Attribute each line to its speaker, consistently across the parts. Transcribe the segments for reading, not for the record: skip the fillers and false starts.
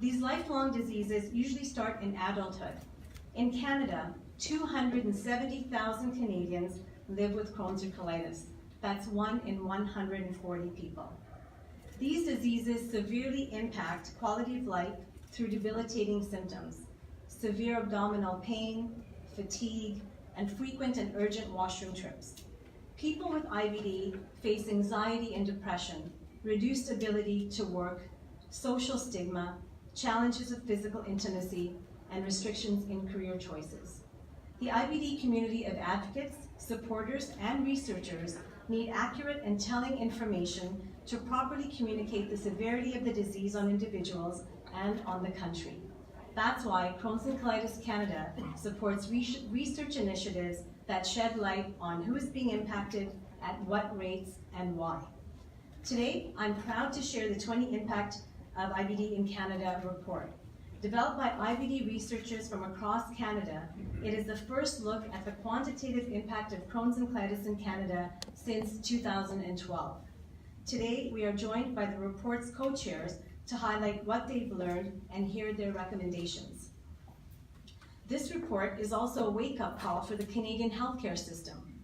Speaker 1: These lifelong diseases usually start in adulthood. In Canada, 270,000 Canadians live with Crohn's or colitis. That's 1 in 140 people. These diseases severely impact quality of life through debilitating symptoms, severe abdominal pain, fatigue, and frequent and urgent washroom trips. People with IBD face anxiety and depression, reduced ability to work, social stigma, challenges of physical intimacy, and restrictions in career choices. The IBD community of advocates, supporters, and researchers need accurate and telling information to properly communicate the severity of the disease on individuals and on the country. That's why Crohn's and Colitis Canada supports research initiatives that shed light on who is being impacted, at what rates, and why. Today, I'm proud to share the 20 Impact of IBD in Canada report. Developed by IBD researchers from across Canada, it is the first look at the quantitative impact of Crohn's and colitis in Canada since 2012. Today, we are joined by the report's co-chairs to highlight what they've learned and hear their recommendations. This report is also a wake-up call for the Canadian healthcare system.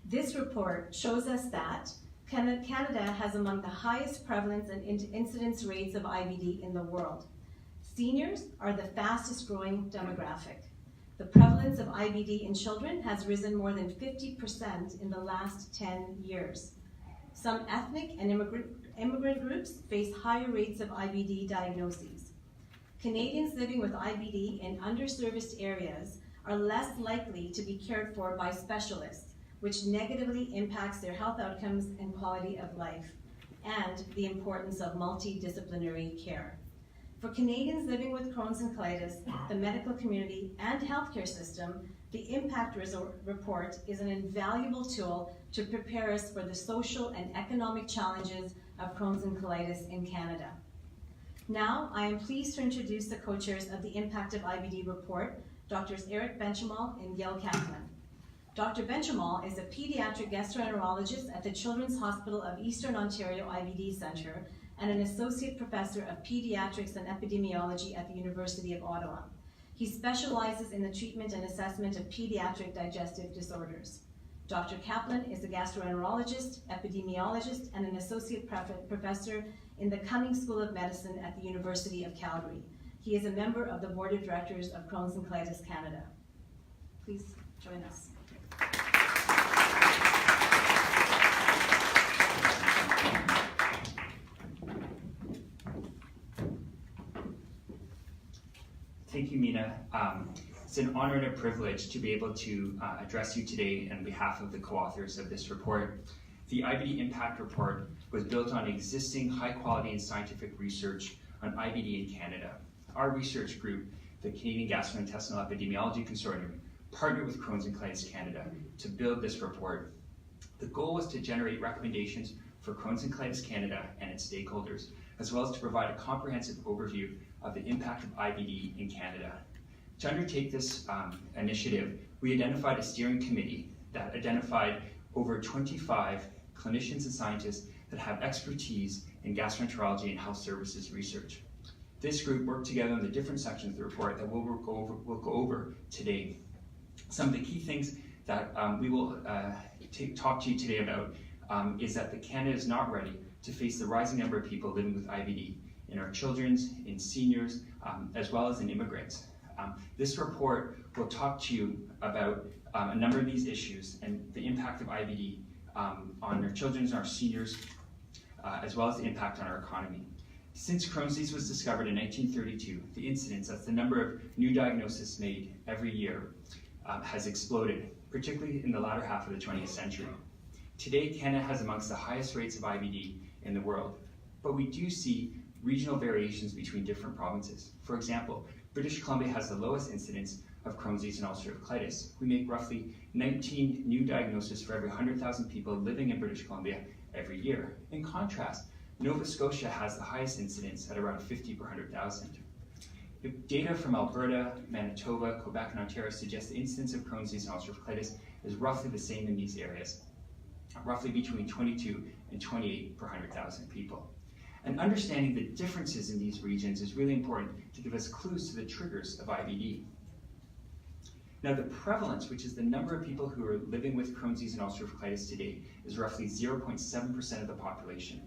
Speaker 1: This report shows us that Canada has among the highest prevalence and incidence rates of IBD in the world. Seniors are the fastest growing demographic. The prevalence of IBD in children has risen more than 50% in the last 10 years. Some ethnic and immigrant groups face higher rates of IBD diagnoses. Canadians living with IBD in underserviced areas are less likely to be cared for by specialists, which negatively impacts their health outcomes and quality of life, and the importance of multidisciplinary care. For Canadians living with Crohn's and colitis, the medical community and healthcare system, the Impact Report is an invaluable tool to prepare us for the social and economic challenges of Crohn's and colitis in Canada. Now, I am pleased to introduce the co-chairs of the Impact of IBD report, Drs. Eric Benchamal and Gail Kaplan. Dr. Benchamal is a pediatric gastroenterologist at the Children's Hospital of Eastern Ontario IBD Centre and an associate professor of pediatrics and epidemiology at the University of Ottawa. He specializes in the treatment and assessment of pediatric digestive disorders. Dr. Kaplan is a gastroenterologist, epidemiologist, and an associate professor in the Cummings School of Medicine at the University of Calgary. He is a member of the Board of Directors of Crohn's and Colitis Canada. Please join us.
Speaker 2: Thank you, Mina. It's an honor and a privilege to be able to address you today on behalf of the co-authors of this report. The IBD Impact Report was built on existing high-quality and scientific research on IBD in Canada. Our research group, the Canadian Gastrointestinal Epidemiology Consortium, partnered with Crohn's and Colitis Canada to build this report. The goal was to generate recommendations for Crohn's and Colitis Canada and its stakeholders, as well as to provide a comprehensive overview of the impact of IBD in Canada. To undertake this initiative, we identified a steering committee that identified over 25 clinicians and scientists that have expertise in gastroenterology and health services research. This group worked together on the different sections of the report that we'll go over today. Some of the key things that we will talk to you today about is that Canada is not ready to face the rising number of people living with IBD in our children's, in seniors, as well as in immigrants. This report will talk to you about a number of these issues and the impact of IBD on our children and our seniors, as well as the impact on our economy. Since Crohn's disease was discovered in 1932, the incidence, that's the number of new diagnoses made every year, has exploded, particularly in the latter half of the 20th century. Today, Canada has amongst the highest rates of IBD in the world, but we do see regional variations between different provinces. For example, British Columbia has the lowest incidence of Crohn's disease and ulcerative colitis. We make roughly 19 new diagnoses for every 100,000 people living in British Columbia every year. In contrast, Nova Scotia has the highest incidence at around 50 per 100,000. Data from Alberta, Manitoba, Quebec, and Ontario suggests the incidence of Crohn's disease and ulcerative colitis is roughly the same in these areas, roughly between 22 and 28 per 100,000 people. And understanding the differences in these regions is really important to give us clues to the triggers of IBD. Now, the prevalence, which is the number of people who are living with Crohn's disease and ulcerative colitis today, is roughly 0.7% of the population.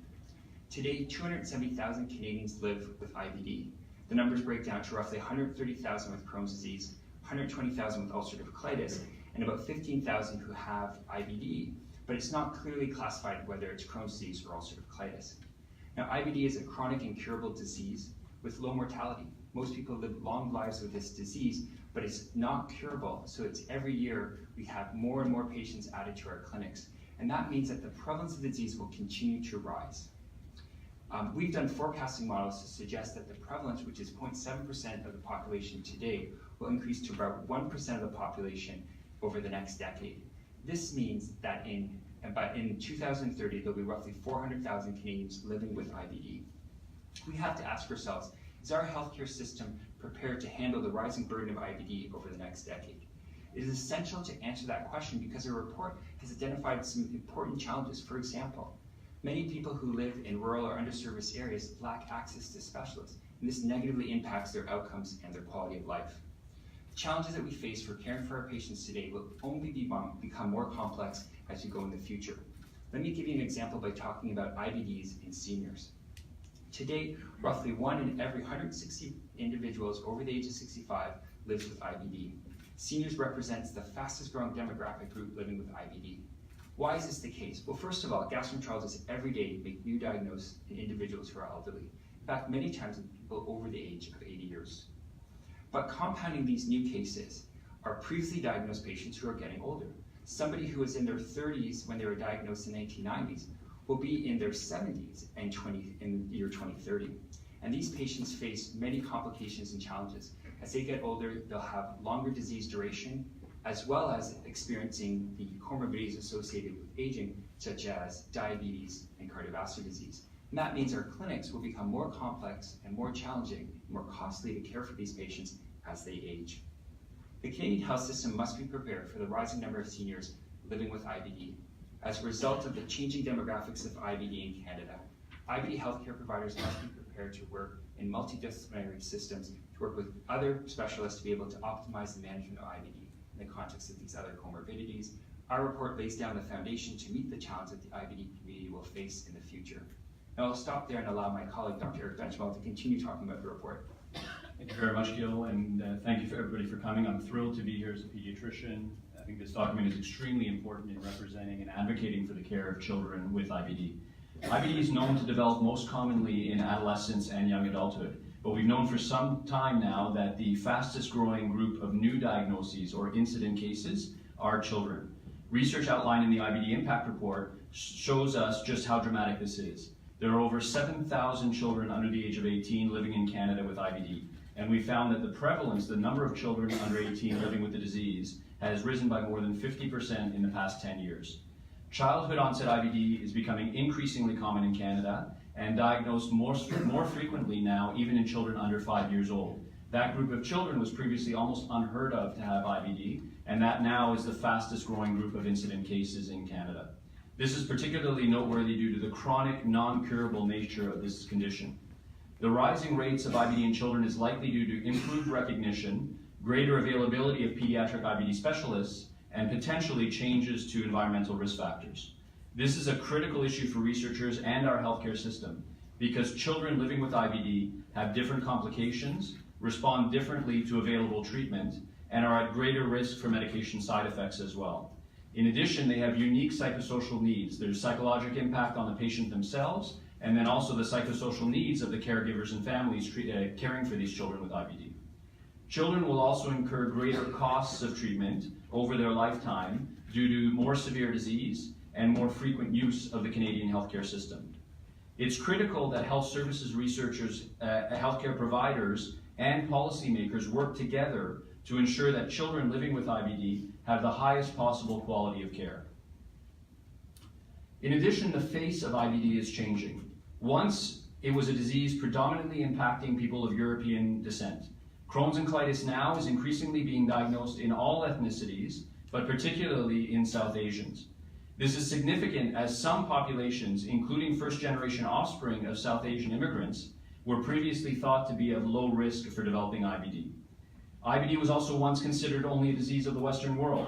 Speaker 2: Today, 270,000 Canadians live with IBD. The numbers break down to roughly 130,000 with Crohn's disease, 120,000 with ulcerative colitis, and about 15,000 who have IBD, but it's not clearly classified whether it's Crohn's disease or ulcerative colitis. Now, IBD is a chronic incurable disease with low mortality. Most people live long lives with this disease, but it's not curable, so it's every year we have more and more patients added to our clinics, and that means that the prevalence of the disease will continue to rise. We've done forecasting models to suggest that the prevalence, which is 0.7% of the population today, will increase to about 1% of the population over the next decade. This means that in 2030, there'll be roughly 400,000 Canadians living with IBD. We have to ask ourselves, is our healthcare system prepared to handle the rising burden of IBD over the next decade? It is essential to answer that question because our report has identified some important challenges. For example, many people who live in rural or underserviced areas lack access to specialists, and this negatively impacts their outcomes and their quality of life. The challenges that we face for caring for our patients today will only become more complex as we go in the future. Let me give you an example by talking about IBDs in seniors. Today, roughly 1 in every 160 individuals over the age of 65 lives with IBD. Seniors represents the fastest growing demographic group living with IBD. Why is this the case? Well, first of all, gastroenterologists every day make new diagnoses in individuals who are elderly. In fact, many times in people over the age of 80 years. But compounding these new cases are previously diagnosed patients who are getting older. Somebody who was in their 30s when they were diagnosed in the 1990s will be in their 70s in the year 2030. And these patients face many complications and challenges. As they get older, they'll have longer disease duration, as well as experiencing the comorbidities associated with aging, such as diabetes and cardiovascular disease. And that means our clinics will become more complex and more challenging, and more costly to care for these patients as they age. The Canadian health system must be prepared for the rising number of seniors living with IBD. As a result of the changing demographics of IBD in Canada, IBD healthcare providers must be prepared to work in multidisciplinary systems to work with other specialists to be able to optimize the management of IBD in the context of these other comorbidities. Our report lays down the foundation to meet the challenge that the IBD community will face in the future. Now I'll stop there and allow my colleague, Dr. Eric Benchwell, to continue talking about the report.
Speaker 3: Thank you very much, Gil, and thank you for everybody for coming. I'm thrilled to be here as a pediatrician. I think this document is extremely important in representing and advocating for the care of children with IBD. IBD is known to develop most commonly in adolescence and young adulthood, but we've known for some time now that the fastest growing group of new diagnoses or incident cases are children. Research outlined in the IBD Impact Report shows us just how dramatic this is. There are over 7,000 children under the age of 18 living in Canada with IBD, and we found that the prevalence, the number of children under 18 living with the disease, has risen by more than 50% in the past 10 years. Childhood onset IBD is becoming increasingly common in Canada and diagnosed more frequently now, even in children under 5 years old. That group of children was previously almost unheard of to have IBD, and that now is the fastest growing group of incident cases in Canada. This is particularly noteworthy due to the chronic, non-curable nature of this condition. The rising rates of IBD in children is likely due to improved recognition, greater availability of pediatric IBD specialists, and potentially changes to environmental risk factors. This is a critical issue for researchers and our healthcare system because children living with IBD have different complications, respond differently to available treatment, and are at greater risk for medication side effects as well. In addition, they have unique psychosocial needs. There's psychological impact on the patient themselves, and then also the psychosocial needs of the caregivers and families caring for these children with IBD. Children will also incur greater costs of treatment over their lifetime due to more severe disease and more frequent use of the Canadian healthcare system. It's critical that health services researchers, healthcare providers, and policymakers work together to ensure that children living with IBD have the highest possible quality of care. In addition, the face of IBD is changing. Once, it was a disease predominantly impacting people of European descent. Crohn's and colitis now is increasingly being diagnosed in all ethnicities, but particularly in South Asians. This is significant as some populations, including first-generation offspring of South Asian immigrants, were previously thought to be of low risk for developing IBD. IBD was also once considered only a disease of the Western world.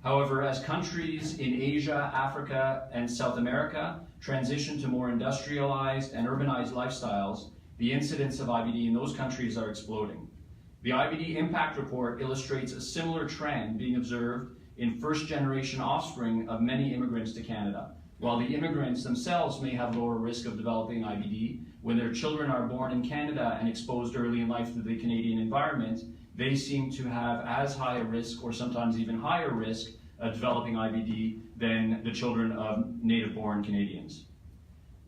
Speaker 3: However, as countries in Asia, Africa, and South America transition to more industrialized and urbanized lifestyles, the incidence of IBD in those countries are exploding. The IBD impact report illustrates a similar trend being observed in first-generation offspring of many immigrants to Canada. While the immigrants themselves may have lower risk of developing IBD, when their children are born in Canada and exposed early in life to the Canadian environment, they seem to have as high a risk, or sometimes even higher risk, of developing IBD than the children of native-born Canadians.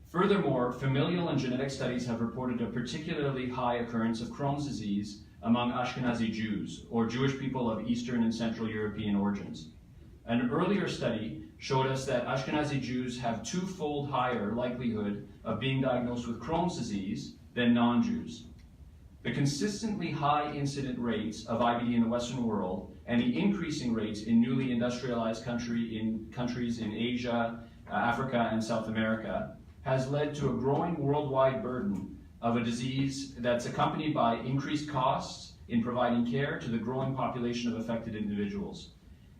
Speaker 3: Furthermore, familial and genetic studies have reported a particularly high occurrence of Crohn's disease among Ashkenazi Jews, or Jewish people of Eastern and Central European origins. An earlier study showed us that Ashkenazi Jews have twofold higher likelihood of being diagnosed with Crohn's disease than non-Jews. The consistently high incident rates of IBD in the Western world and the increasing rates in newly industrialized countries in Asia, Africa, and South America has led to a growing worldwide burden of a disease that's accompanied by increased costs in providing care to the growing population of affected individuals.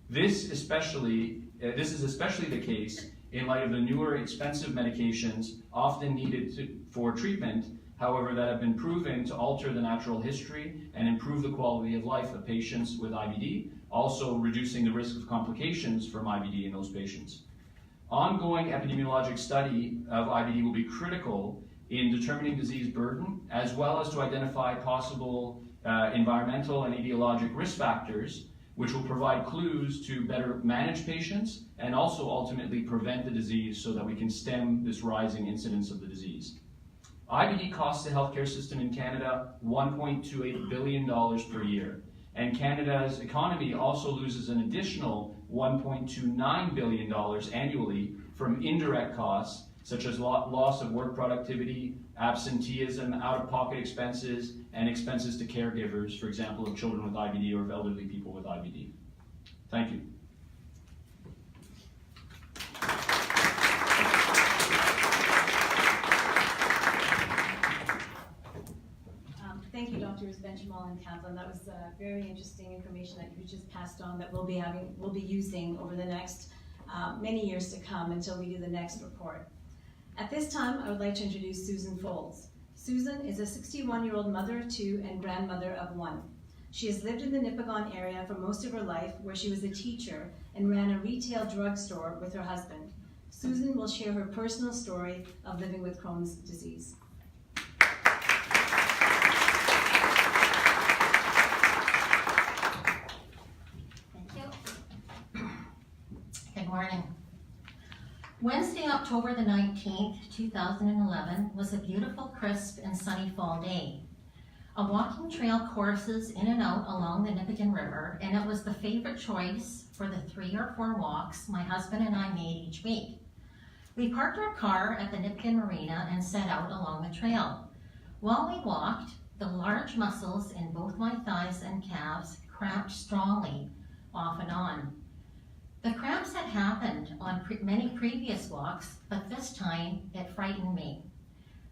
Speaker 3: This is especially the case in light of the newer expensive medications often needed for treatment, however, that have been proven to alter the natural history and improve the quality of life of patients with IBD, also reducing the risk of complications from IBD in those patients. Ongoing epidemiologic study of IBD will be critical in determining disease burden, as well as to identify possible environmental and etiologic risk factors, which will provide clues to better manage patients and also ultimately prevent the disease so that we can stem this rising incidence of the disease. IBD costs the healthcare system in Canada $1.28 billion per year, and Canada's economy also loses an additional $1.29 billion annually from indirect costs such as loss of work productivity, absenteeism, out-of-pocket expenses, and expenses to caregivers, for example, of children with IBD or of elderly people with IBD. Thank you.
Speaker 1: Thank you, Drs. Benjamin and Kaplan. That was very interesting information that you just passed on that we'll be using over the next many years to come until we do the next report. At this time, I would like to introduce Susan Voles. Susan is a 61-year-old mother of two and grandmother of one. She has lived in the Nipigon area for most of her life, where she was a teacher and ran a retail drugstore with her husband. Susan will share her personal story of living with Crohn's disease.
Speaker 4: Good morning. Wednesday, October the 19th, 2011 was a beautiful, crisp, and sunny fall day. A walking trail courses in and out along the Nipigon River, and it was the favorite choice for the 3 or 4 walks my husband and I made each week. We parked our car at the Nipigon Marina and set out along the trail. While we walked, the large muscles in both my thighs and calves cramped strongly, off and on. The cramps had happened on many previous walks, but this time it frightened me.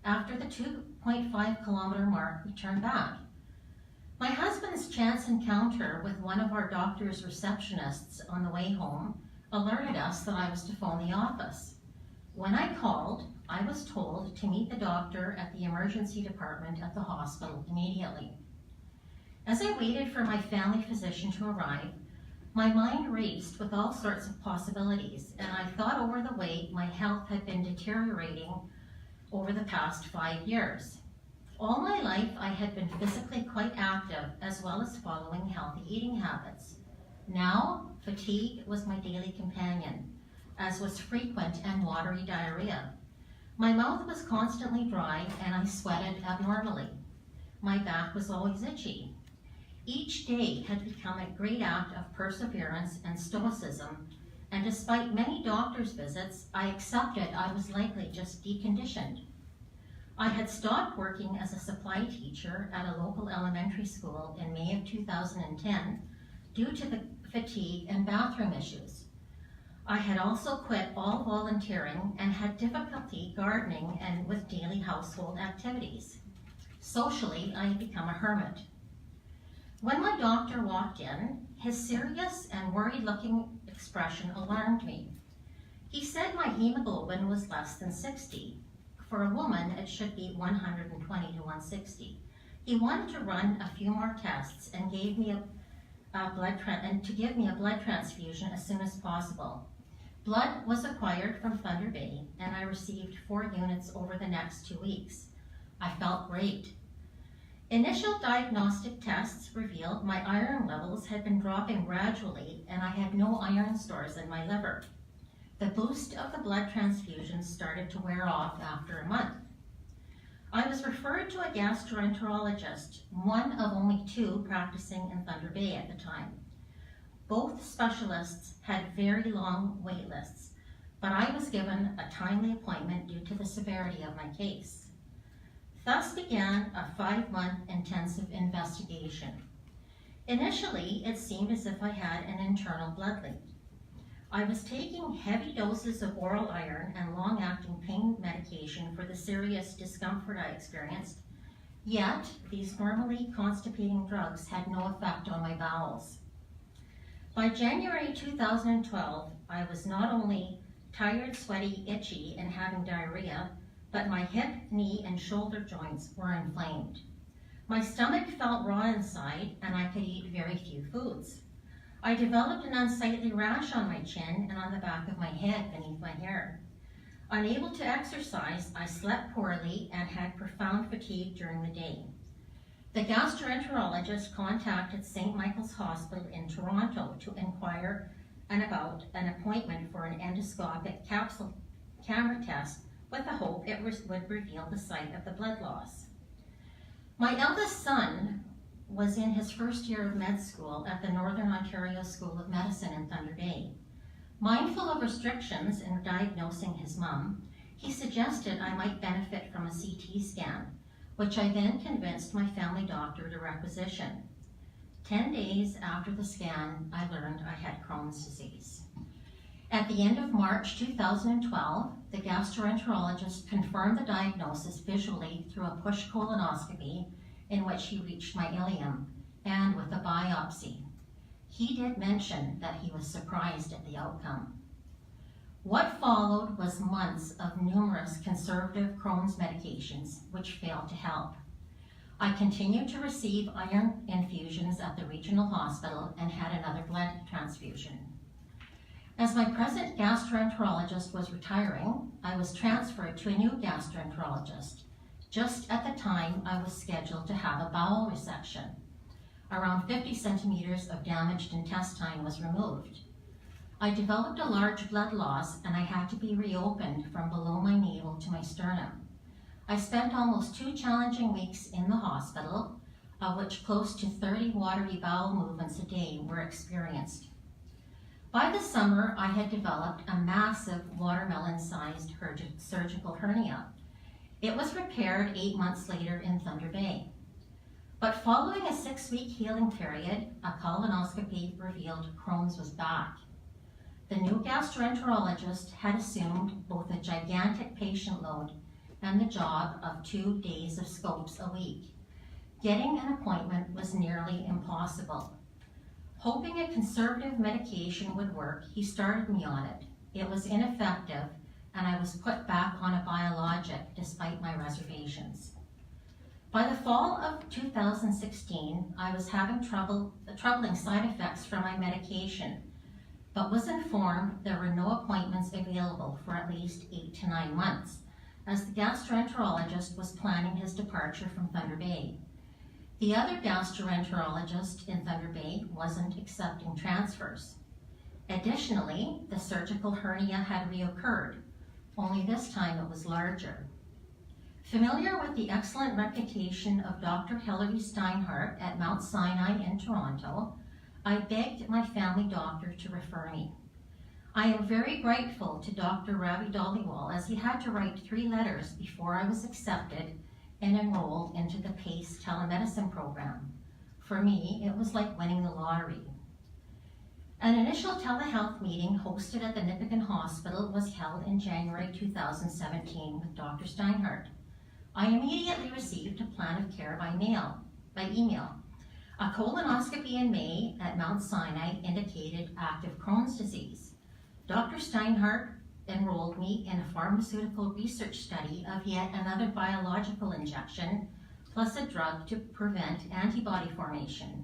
Speaker 4: After the 2.5 kilometer mark, we turned back. My husband's chance encounter with one of our doctor's receptionists on the way home alerted us that I was to phone the office. When I called, I was told to meet the doctor at the emergency department at the hospital immediately. As I waited for my family physician to arrive, my mind raced with all sorts of possibilities, and I thought over the way my health had been deteriorating over the past 5 years. All my life I had been physically quite active, as well as following healthy eating habits. Now, fatigue was my daily companion, as was frequent and watery diarrhea. My mouth was constantly dry and I sweated abnormally. My back was always itchy. Each day had become a great act of perseverance and stoicism, and despite many doctor's visits, I accepted I was likely just deconditioned. I had stopped working as a supply teacher at a local elementary school in May of 2010 due to the fatigue and bathroom issues. I had also quit all volunteering and had difficulty gardening and with daily household activities. Socially, I had become a hermit. When my doctor walked in, his serious and worried-looking expression alarmed me. He said my hemoglobin was less than 60. For a woman, it should be 120 to 160. He wanted to run a few more tests and gave me a blood transfusion as soon as possible. Blood was acquired from Thunder Bay, and I received 4 units over the next 2 weeks. I felt great. Initial diagnostic tests revealed my iron levels had been dropping gradually, and I had no iron stores in my liver. The boost of the blood transfusions started to wear off after a month. I was referred to a gastroenterologist, one of only 2 practicing in Thunder Bay at the time. Both specialists had very long wait lists, but I was given a timely appointment due to the severity of my case. Thus began a 5-month intensive investigation. Initially, it seemed as if I had an internal blood leak. I was taking heavy doses of oral iron and long-acting pain medication for the serious discomfort I experienced, yet these normally constipating drugs had no effect on my bowels. By January 2012, I was not only tired, sweaty, itchy, and having diarrhea, but my hip, knee, and shoulder joints were inflamed. My stomach felt raw inside, and I could eat very few foods. I developed an unsightly rash on my chin and on the back of my head beneath my hair. Unable to exercise, I slept poorly and had profound fatigue during the day. The gastroenterologist contacted St. Michael's Hospital in Toronto to inquire about an appointment for an endoscopic capsule camera test with the hope it would reveal the site of the blood loss. My eldest son was in his first year of med school at the Northern Ontario School of Medicine in Thunder Bay. Mindful of restrictions in diagnosing his mum, he suggested I might benefit from a CT scan, which I then convinced my family doctor to requisition. 10 days after the scan, I learned I had Crohn's disease. At the end of March 2012, the gastroenterologist confirmed the diagnosis visually through a push colonoscopy in which he reached my ileum and with a biopsy. He did mention that he was surprised at the outcome. What followed was months of numerous conservative Crohn's medications which failed to help. I continued to receive iron infusions at the regional hospital and had another blood transfusion. As my present gastroenterologist was retiring, I was transferred to a new gastroenterologist. Just at the time, I was scheduled to have a bowel resection. Around 50 centimeters of damaged intestine was removed. I developed a large blood loss and I had to be reopened from below my navel to my sternum. I spent almost 2 challenging weeks in the hospital, of which close to 30 watery bowel movements a day were experienced. By the summer, I had developed a massive watermelon-sized surgical hernia. It was repaired 8 months later in Thunder Bay. But following a 6-week healing period, a colonoscopy revealed Crohn's was back. The new gastroenterologist had assumed both a gigantic patient load and the job of 2 days of scopes a week. Getting an appointment was nearly impossible. Hoping a conservative medication would work, he started me on it. It was ineffective, and I was put back on a biologic despite my reservations. By the fall of 2016, I was having troubling side effects from my medication, but was informed there were no appointments available for at least 8 to 9 months, as the gastroenterologist was planning his departure from Thunder Bay. The other gastroenterologist in Thunder Bay wasn't accepting transfers. Additionally, the surgical hernia had reoccurred, only this time it was larger. Familiar with the excellent reputation of Dr. Hilary Steinhardt at Mount Sinai in Toronto, I begged my family doctor to refer me. I am very grateful to Dr. Ravi Dhaliwal, as he had to write 3 letters before I was accepted and enrolled into the PACE telemedicine program. For me, it was like winning the lottery. An initial telehealth meeting hosted at the Nipissing Hospital was held in January 2017 with Dr. Steinhardt. I immediately received a plan of care by email. A colonoscopy in May at Mount Sinai indicated active Crohn's disease. Dr. Steinhardt enrolled me in a pharmaceutical research study of yet another biological injection, plus a drug to prevent antibody formation.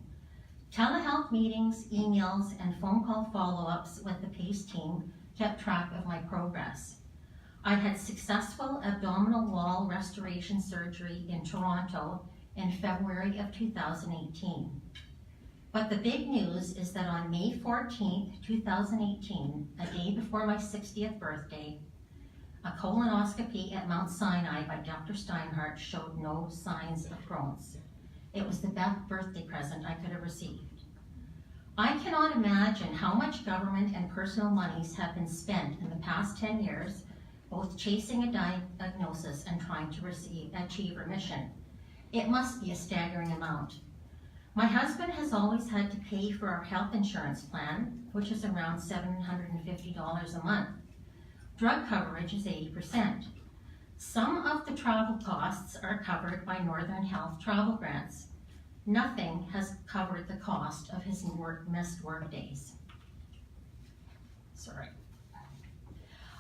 Speaker 4: Telehealth meetings, emails, and phone call follow-ups with the PACE team kept track of my progress. I had successful abdominal wall restoration surgery in Toronto in February of 2018. But the big news is that on May 14, 2018, a day before my 60th birthday, a colonoscopy at Mount Sinai by Dr. Steinhardt showed no signs of Crohn's. It was the best birthday present I could have received. I cannot imagine how much government and personal monies have been spent in the past 10 years, both chasing a diagnosis and trying to achieve remission. It must be a staggering amount. My husband has always had to pay for our health insurance plan, which is around $750 a month. Drug coverage is 80%. Some of the travel costs are covered by Northern Health travel grants. Nothing has covered the cost of his missed work days. Sorry.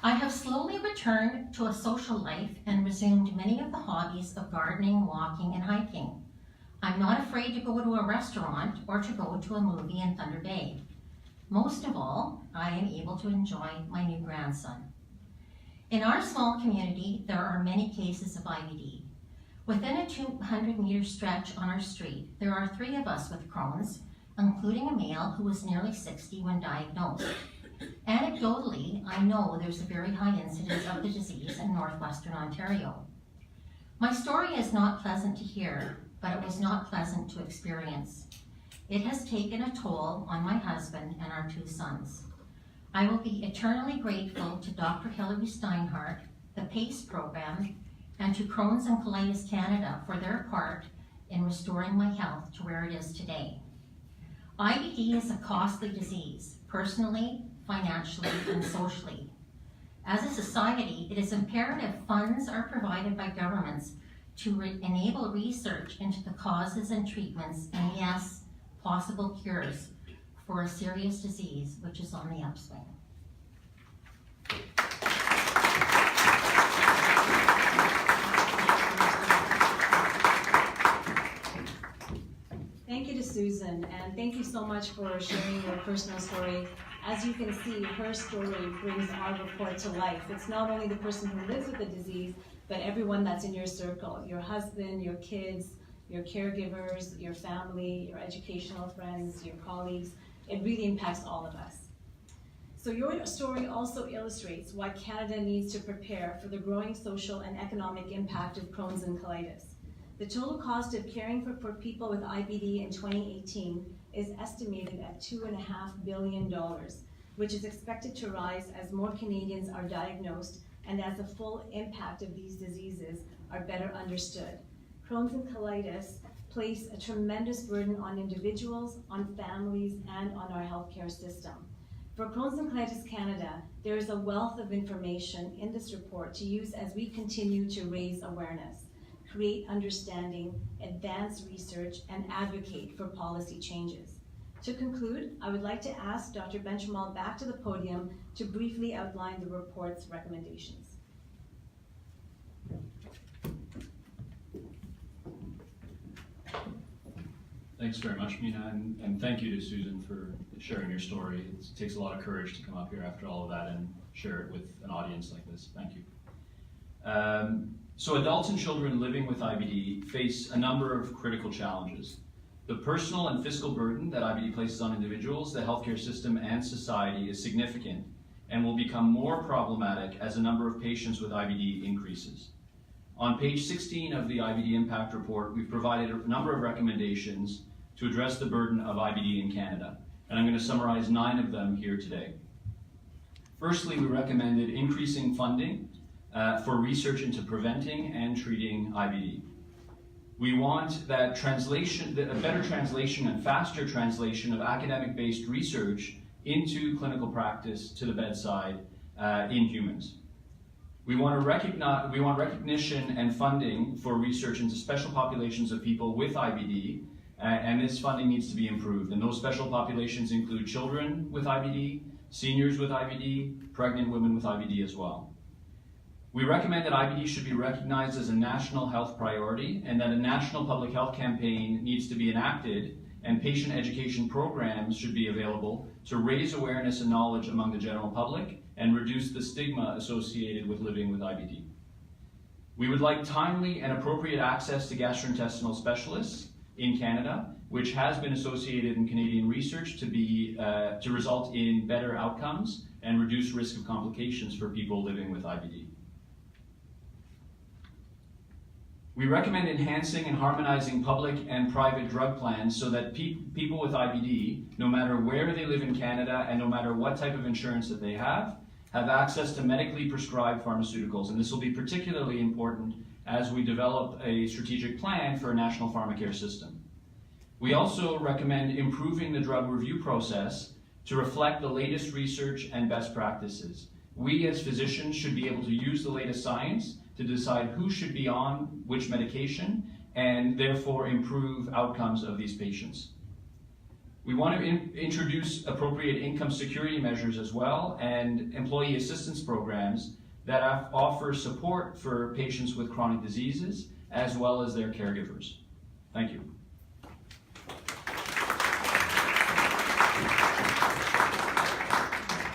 Speaker 4: I have slowly returned to a social life and resumed many of the hobbies of gardening, walking, and hiking. I'm not afraid to go to a restaurant or to go to a movie in Thunder Bay. Most of all, I am able to enjoy my new grandson. In our small community, there are many cases of IBD. Within a 200-meter stretch on our street, there are 3 of us with Crohn's, including a male who was nearly 60 when diagnosed. Anecdotally, I know there's a very high incidence of the disease in northwestern Ontario. My story is not pleasant to hear, but it was not pleasant to experience. It has taken a toll on my husband and our 2 sons. I will be eternally grateful to Dr. Hilary Steinhardt, the PACE program, and to Crohn's and Colitis Canada for their part in restoring my health to where it is today. IBD is a costly disease, personally, financially, and socially. As a society, it is imperative funds are provided by governments to enable research into the causes and treatments, and yes, possible cures for a serious disease which is on the upswing.
Speaker 1: Thank you to Susan, and thank you so much for sharing your personal story. As you can see, her story brings our report to life. It's not only the person who lives with the disease, but everyone that's in your circle, your husband, your kids, your caregivers, your family, your educational friends, your colleagues. It really impacts all of us. So your story also illustrates why Canada needs to prepare for the growing social and economic impact of Crohn's and colitis. The total cost of caring for people with IBD in 2018 is estimated at $2.5 billion, which is expected to rise as more Canadians are diagnosed and as the full impact of these diseases are better understood. Crohn's and colitis place a tremendous burden on individuals, on families, and on our healthcare system. For Crohn's and Colitis Canada, there is a wealth of information in this report to use as we continue to raise awareness, create understanding, advance research, and advocate for policy changes. To conclude, I would like to ask Dr. Benchamal back to the podium to briefly outline the report's recommendations.
Speaker 3: Thanks very much, Mina, and thank you to Susan for sharing your story. It takes a lot of courage to come up here after all of that and share it with an audience like this. Thank you. So adults and children living with IBD face a number of critical challenges. The personal and fiscal burden that IBD places on individuals, the healthcare system, and society is significant and will become more problematic as the number of patients with IBD increases. On page 16 of the IBD Impact Report, we've provided a number of recommendations to address the burden of IBD in Canada, and I'm going to summarize 9 of them here today. Firstly, we recommended increasing funding for research into preventing and treating IBD. We want that a better translation and faster translation of academic-based research into clinical practice to the bedside in humans. We want recognition and funding for research into special populations of people with IBD, and this funding needs to be improved. And those special populations include children with IBD, seniors with IBD, pregnant women with IBD as well. We recommend that IBD should be recognized as a national health priority and that a national public health campaign needs to be enacted, and patient education programs should be available to raise awareness and knowledge among the general public and reduce the stigma associated with living with IBD. We would like timely and appropriate access to gastrointestinal specialists in Canada, which has been associated in Canadian research to result in better outcomes and reduce risk of complications for people living with IBD. We recommend enhancing and harmonizing public and private drug plans so that people with IBD, no matter where they live in Canada and no matter what type of insurance that they have access to medically prescribed pharmaceuticals. And this will be particularly important as we develop a strategic plan for a national pharmacare system. We also recommend improving the drug review process to reflect the latest research and best practices. We as physicians should be able to use the latest science to decide who should be on which medication and therefore improve outcomes of these patients. We want to introduce appropriate income security measures as well and employee assistance programs that offer support for patients with chronic diseases as well as their caregivers. Thank you.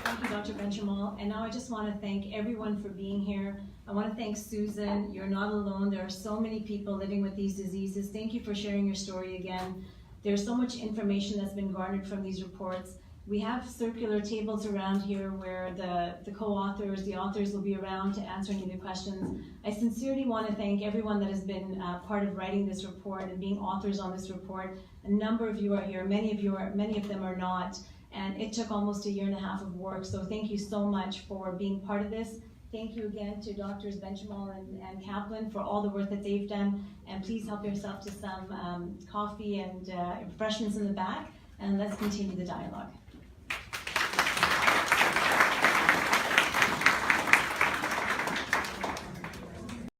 Speaker 1: Thank you, Dr. Benjamin. And now I just want to thank everyone for being here. I want to thank Susan. You're not alone. There are so many people living with these diseases. Thank you for sharing your story again. There's so much information that's been garnered from these reports. We have circular tables around here where the co-authors, the authors will be around to answer any of the questions. I sincerely want to thank everyone that has been part of writing this report and being authors on this report. A number of you are here, many of them are not, and it took almost 1.5 years of work, so thank you so much for being part of this. Thank you again to Drs. Benjamin and Kaplan for all the work that they've done, and please help yourself to some coffee and refreshments in the back, and let's continue the dialogue.